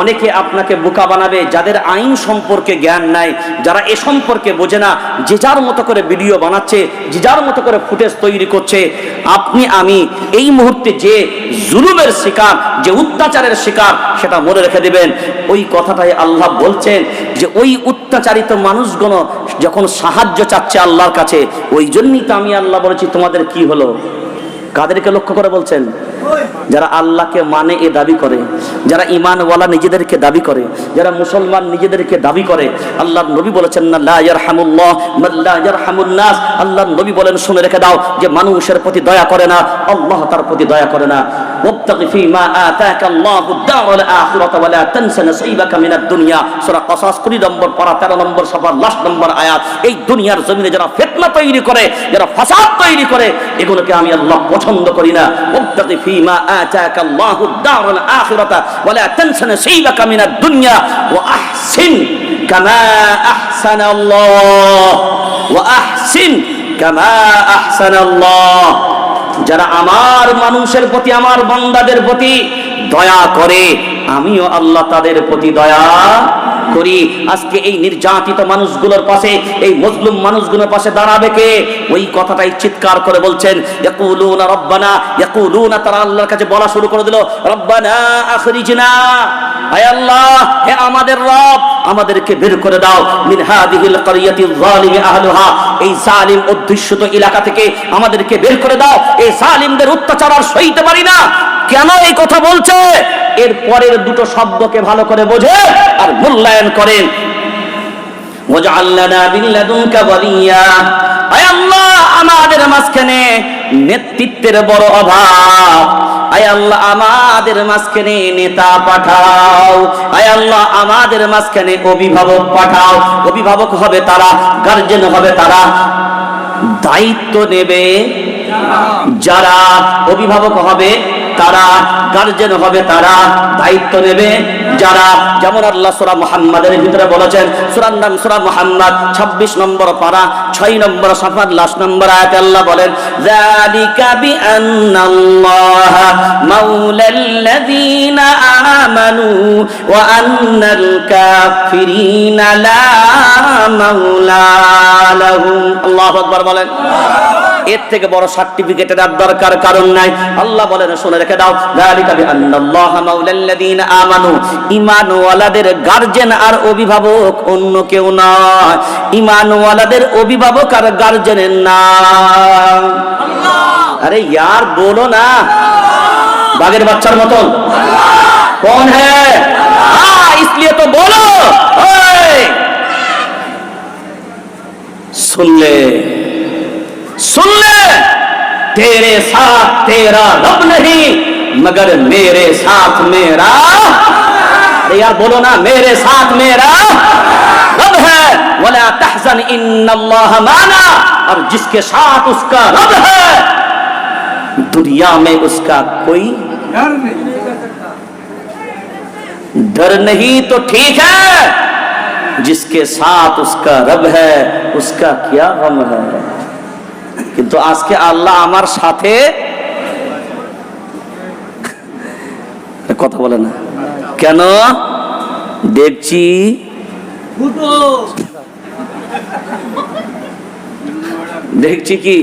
অনেকে আপনাকে বোকা বানাবে যাদের আইন সম্পর্কে জ্ঞান নাই, যারা এ সম্পর্কে বোঝে না, যে যার মতো করে ভিডিও বানাচ্ছে, যে যার মতো করে ফুটেজ তৈরি করছে। আপনি আমি এই মুহূর্তে যে জুলুমের শিকার, যে অত্যাচারের শিকার, সেটা মনে রেখে দিবেন। ওই কথাটাই আল্লাহ বলছেন যে ওই অত্যাচারিত মানুষগুলো যখন সাহায্য চাচ্ছে আল্লাহর কাছে, ওই জন্যই তো আমি আল্লাহ বলেছি তোমাদের কি হলো। কাদেরকে লক্ষ্য করে বলছেন? যারা আল্লাহকে মানে এ দাবি করে, যারা ঈমানওয়ালা নিজেদেরকে দাবি করে, যারা মুসলমান নিজেদেরকে দাবি করে। আল্লাহর নবী বলেছেন না, লা ইয়ারহামুল্লাহ মান লা ইয়ারহামুন নাস। আল্লাহর নবী বলেন, শুনে রেখে দাও, যে মানুষের প্রতি দয়া করে না, আল্লাহ তার প্রতি দয়া করে না। ওয়াবতাগি ফীমা আতাকা আল্লাহুদ দারুল আখিরাতা ওয়া লা তানসা নাসীবাকা মিনাদ দুনিয়া। সূরা কসাস 20 নম্বর পারা 13 নম্বর সফর লাস্ট নম্বর আয়াত। এই দুনিয়ার জমিনে যারা ফিতনা তৈরি করে, যারা ফাসাদ তৈরি করে, এগুলোকে আমি আল্লাহ পছন্দ করি না। ওয়াবতাগি ফীমা আতাকা আল্লাহুদ দারুল আখিরাতা ওয়া লা তানসা নাসীবাকা মিনাদ দুনিয়া ওয়া আহসিন কামা আহসানা আল্লাহ ওয়া আহসিন কামা আহসানা আল্লাহ। যারা আমার মানুষের প্রতি, আমার বান্দাদের প্রতি দয়া করে, আমিও আল্লাহ তাদের প্রতি দয়া করি। আজকে এই নির্যাতিত মানুষগুলোর পাশে, এই মজলুম মানুষগুলোর পাশে দাঁড়াবে কে? ওই কথাটাই চিৎকার করে বলছেন, ইয়াকুলুনা রব্বানা, ইয়াকুলুনা, তারা আল্লাহর কাছে বলা শুরু করে দিল, রব্বানা আখরিজনা, হে আল্লাহ, হে আমাদের রব, আমাদেরকে বের করে দাও, মিন হাদিহিল ক্বরিয়াতিল যালিমি আহলুহা, এই জালিম অধ্যুষিত এলাকা থেকে আমাদেরকে বের করে দাও, এই জালিমদের অত্যাচার আর সইতে পারি না। কেন এই কথা বলছে? এর পরের দুটো শব্দকে ভালো করে বোঝে আর মূল্যায়ন করেন। ওয়াজআল লানা মিন লাদুনকা ওয়ালিয়া, আয় আল্লাহ, আমাদের মাঝখানে নেতৃত্বের বড় অভাব, আয় আল্লাহ আমাদের মাঝখানে নেতা পাঠাও, আয় আল্লাহ আমাদের মাঝখানে অভিভাবক পাঠাও। অভিভাবক হবে তারা, গার্জেন হবে তারা, দায়িত্ব নেবে যারা। অভিভাবক হবে তারা, গার্জেন হবে তারা, দায়িত্ব নেবে যারা। যেমন আল্লাহ সূরা মুহাম্মাদের ভিতরে বলেছেন, সূরার নাম সূরা মুহাম্মদ 26 নম্বর পারা 6 নম্বর সফর লাস্ট নম্বর আয়াতে আল্লাহ বলেন, যালিকা বিআন্নাল্লাহা মাওলাল্লাযীনা আমানু ওয়া আন্নাল কাফিরিনা লা মাওলা লাহুম। আল্লাহু আকবার বলেন। এর থেকে বড় সার্টিফিকেটের আর দরকার কারণ নাই। আল্লাহ বলেন, শুনে রেখে দাও, যালিকা বিআন্নাল্লাহা মাওলাল্লাযীনা আমানু, ঈমানওয়ালাদের গার্জেন আর অভিভাবক অন্য কেউ নয়। ঈমানওয়ালাদের অভিভাবক আর গার্জেনের নাম আল্লাহ। আরে यार বলো না, বাঘের বাচ্চার মতন, कौन है? हाँ, इसलिए तो बोलो। सुन ले, सुन ले, तेरे साथ तेरा रब नहीं मगर मेरे साथ मेरा, अरे यार बोलो ना, मेरे साथ मेरा रब है। वला तहज़न इन्नल्लाह माना, और जिसके साथ उसका रब है दुनिया में उसका कोई डर नहीं तो ठीक है, जिसके साथ उसका रब है उसका क्या गम है। কিন্তু আজকে আল্লাহ আমার সাথে কথা বলে না কেন? দেখছি দেখছি কি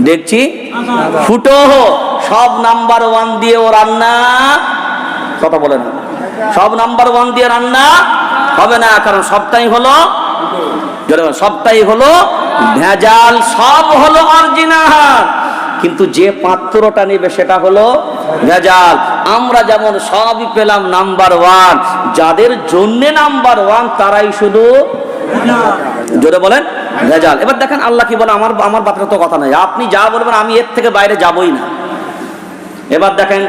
দেখছি ফুটো, সব নাম্বার 1 দিয়ে ও রান্না, কথা বলে না, সব নাম্বার 1 দিয়ে রান্না হবে না, কারণ সবটাই হলো, সবটাই হলো ভেজাল, সব হলো অরিজিনাল, কিন্তু যে পাত্রটা নেবে সেটা হলো ভেজাল। আমরা যেমন সবই পেলাম নাম্বার 1, যাদের জন্য নাম্বার 1 তারাই শুধু জোরে বলেন ভেজাল। এবার দেখেন আল্লাহ কি বলে, আমার বাপের তো কথা নাই, আপনি যা বলবেন আমি এর থেকে বাইরে যাবই না। এবার দেখেন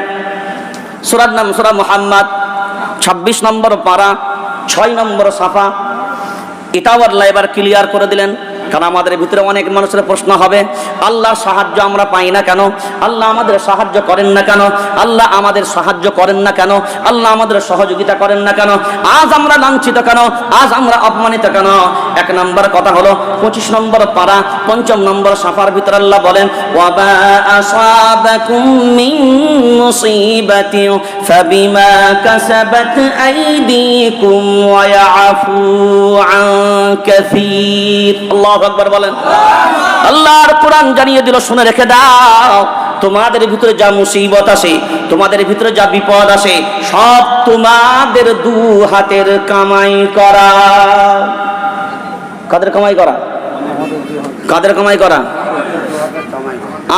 সূরার নাম সূরা মুহাম্মদ 26 নম্বর পারা 6 নম্বর সাফা। এটাও আল্লাহ এবার ক্লিয়ার করে দিলেন, কারণ আমাদের ভিতরে অনেক মানুষের প্রশ্ন হবে, আল্লাহর সাহায্য আমরা পাই না কেন? আল্লাহ আমাদের সাহায্য করেন না কেন? আল্লাহ আমাদের সাহায্য করেন না কেন? আল্লাহ আমাদের সহযোগিতা করেন না কেন? আজ আমরা লাঞ্ছিত কেন? আজ আমরা অপমানিত কেন? এক নম্বর কথা হলো 25 নম্বর পারা 5 নম্বর সাফার ভিতরে আল্লাহ বলেন ওয়াবা আসাবাকুম মিন মুসিবাতিন ফাবিমা কাসাবাত আইদিকুম ওয়া ইয়াফু আন কাসীর। আল্লাহু আকবার বলেন। আল্লাহর কোরআন জানিয়ে দিল, শুনে রেখে দাও, তোমাদের ভিতরে যা মুসিবত আসে, তোমাদের ভিতরে যা বিপদ আসে, সব তোমাদের দু হাতের কামাই করা। কাদের কামাই করা? কাদের কামাই করা?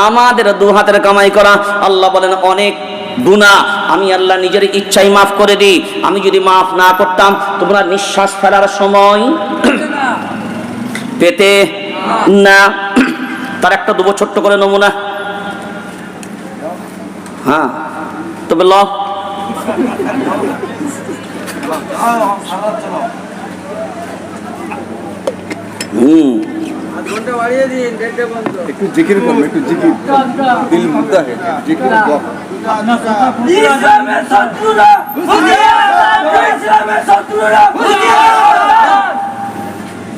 আমাদের দু হাতের কামাই করা। আল্লাহ বলেন অনেক গুনাহ আমি আল্লাহ নিজের ইচ্ছাই মাফ করে দিই। আমি যদি মাফ না করতাম তোমরা নিঃশ্বাস ফেলার সময় পেতে না। তার একটা দেবো ছোট্ট করে নমুনা। হ্যাঁ তবে ল একটু জিকির করুন, একটু জিকির দিল মুদ্দা হে জিকির বক।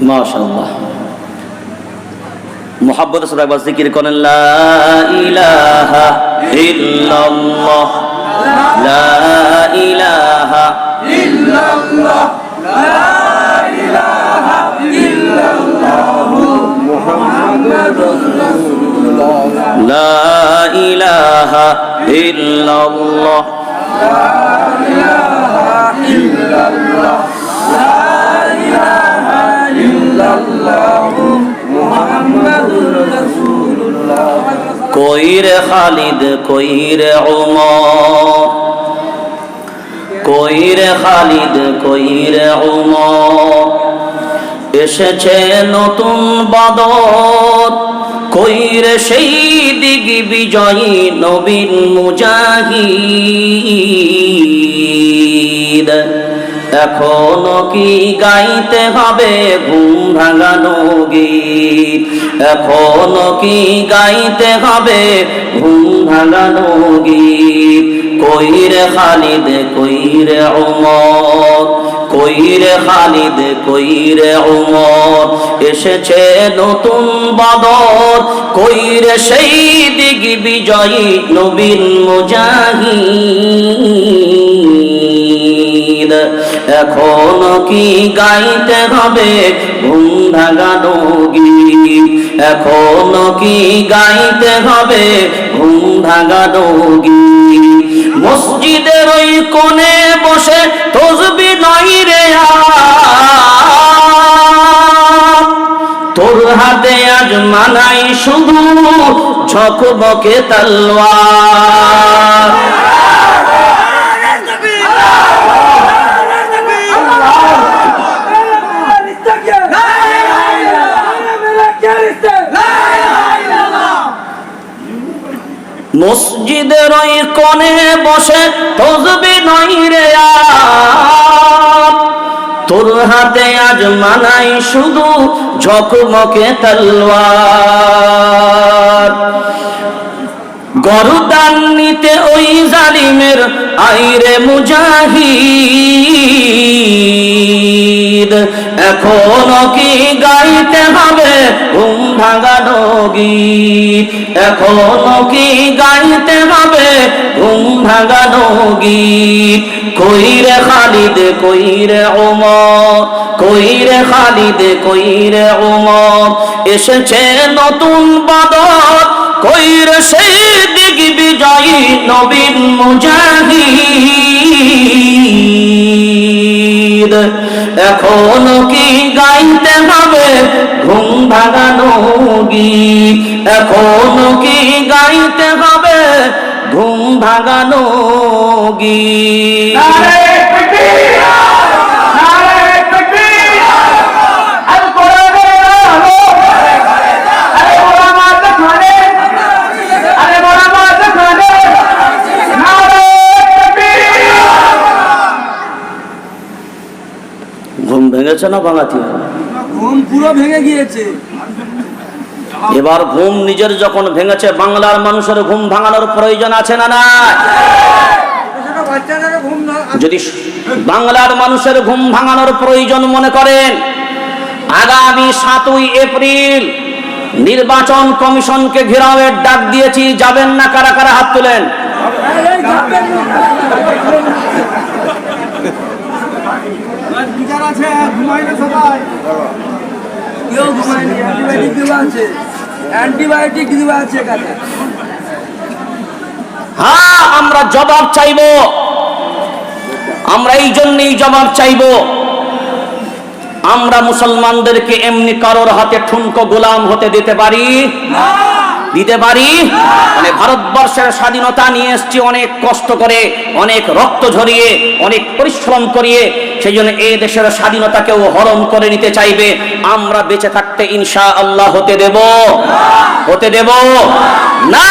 মাশাআল্লাহ মুহাব্বত সদা একবার জিকির করেন লা ইলাহা ইল্লাল্লাহ লা ইলাহা ইল্লাল্লাহ লা ইলাহা ইল্লাল্লাহ মুহাম্মাদুর রাসূলুল্লাহ লা ইলাহা ইল্লাল্লাহ লা ইলাহা ইল্লাল্লাহ লা ইলাহা ইল্লাল্লাহ মুহাম্মাদুর রাসূলুল্লাহ। কোই রে খালিদ কোই রে উমর, কোই রে খালিদ কোই রে উমর, এসেছে নতুন বদর, কোই রে সেই দিগ বিজয়ী নবীন মুজাহিদ। এখনো কি গাইতে হবে ঘুম ভাঙানো গীত, এখনো কি গাইতে হবে ঘুম ভাঙানো গীত। কই রে খালিদ কই রে উমর, কই রে খালিদ কই রে উমর, এসেছে নতুন বদর, কই রে সেই দিগ বিজয়ী নবীন মুজাহিদ। এখনো কি গাইতে হবে ঘুম ভাঙানো গীত, এখনো কি গাইতে হবে ঘুম ভাঙানো গীত। মসজিদের ওই কোণে বসে তসবিহ নাই রে তোর হাতে আজ মানাই শুধু ঝকমকে তলোয়ার। মসজিদের ওই কোণে বসে তসবিহ নাই রে তোর হাতে আজ মানাই শুধু ঝকমকে তলোয়ার। গরদান নিতে ওই জালিমের আইরে মুজাহিদ। এখনো কি গাইতে হবে ঘুম ভাঙানো গীত, এখনো কি গাইতে হবে ঘুম ভাঙানো গীত। কই রে খালিদ কই রে উমর, কই রে খালিদ কই রে উমর, এসেছে নতুন বদর, কই রে সেই দিগ বিজয়ী নবীন মুজাহিদ। এখনো কি গাইতে হবে ঘুম ভাঙানো গীত, এখনো কি গাইতে হবে ঘুম ভাঙানো গীত। ঘুম ভেঙেছে না ভাঙাতে হবে? ঘুম পুরো ভেঙে গিয়েছে। এবার ঘুম নিজের যখন ভেঙেছে, বাংলার মানুষের ঘুম ভাঙানোর প্রয়োজন আছে না না? যদি বাংলার মানুষের ঘুম ভাঙানোর প্রয়োজন মনে করেন, আগামী 7ই এপ্রিল নির্বাচন কমিশনকে ঘেরাওয়ের ডাক দিয়েছি, যাবেন না কারা কারা হাত তোলেন? হ্যাঁ, আমরা জবাব চাইবো, আমরা এই জন্যই জবাব চাইবো। আমরা মুসলমানদেরকে এমনি কারোর হাতে ঠুনকো গোলাম হতে দিতে পারি? দিতে পারি? মানে ভারতবর্ষের স্বাধীনতা নিয়ে এসেছি অনেক কষ্ট করে, অনেক রক্ত ঝরিয়ে, অনেক পরিশ্রম করিয়ে। সেই জন্য এই দেশের স্বাধীনতাকেও হরণ করে নিতে চাইবে। আমরা বেঁচে থাকতে ইনশাআল্লাহ হতে দেব? হতে দেব না।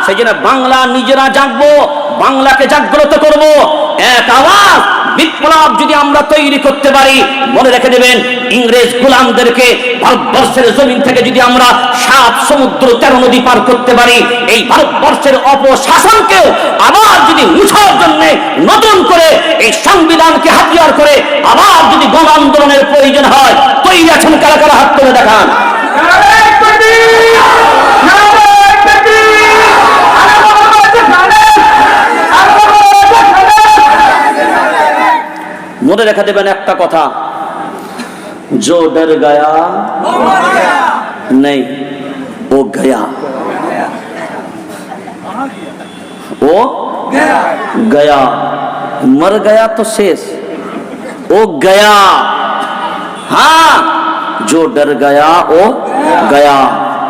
সেই জন্য বাংলা নিজেরা জাগবো, বাংলাকে জাগ্রত করব। এক আওয়াজ বিপ্লব যদি আমরা তৈরি করতে পারি, মনে রেখে দেবেন, ইংরেজ গোলামদেরকে ভারতবর্ষের জমিন থেকে যদি আমরা 7 সমুদ্র 13 নদী পার করতে পারি, এই ভারতবর্ষের অপশাসনকেও আবার যদি মুছার জন্য নতুন করে এই সংবিধানকে হাতিয়ার করে আবার যদি গণ আন্দোলনের প্রয়োজন হয়, তৈরি আছেন কারা কারা? হাত তুলে দেখান। মনে রেখে দেবেন একটা কথা, जो डर गया नहीं वो गया, वो गया, मर गया तो शेष, वो गया। हाँ, जो डर गया वो गया।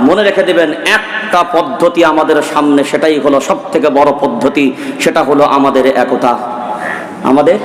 মনে রেখে দেবেন, একটা পদ্ধতি আমাদের সামনে, সেটাই হলো সব থেকে বড় পদ্ধতি, সেটা হলো আমাদের একতা। আমাদের